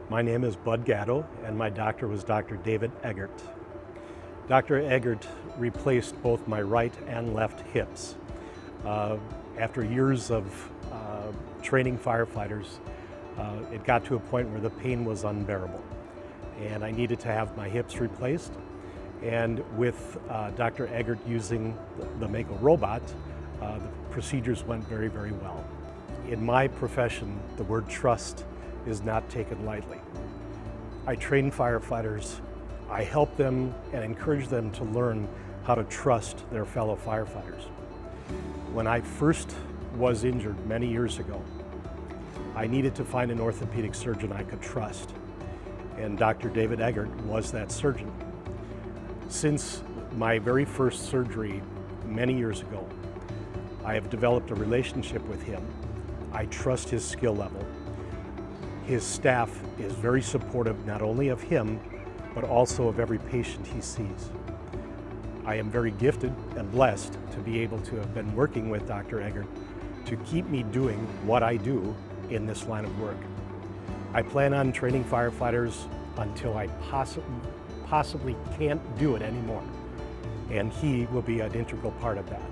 My name is Bud Gatto, and my doctor was Dr. David Eggert. Dr. Eggert replaced both my right and left hips. After years of training firefighters, it got to a point where the pain was unbearable, and I needed to have my hips replaced. And with Dr. Eggert using the Mako robot, the procedures went very, very well. In my profession, the word trust is not taken lightly. I train firefighters, I help them and encourage them to learn how to trust their fellow firefighters. When I first was injured many years ago, I needed to find an orthopedic surgeon I could trust, and Dr. David Eggert was that surgeon. Since my very first surgery many years ago, I have developed a relationship with him. I trust his skill level. His staff is very supportive not only of him, but also of every patient he sees. I am very gifted and blessed to be able to have been working with Dr. Eggert to keep me doing what I do in this line of work. I plan on training firefighters until I possibly can't do it anymore, and he will be an integral part of that.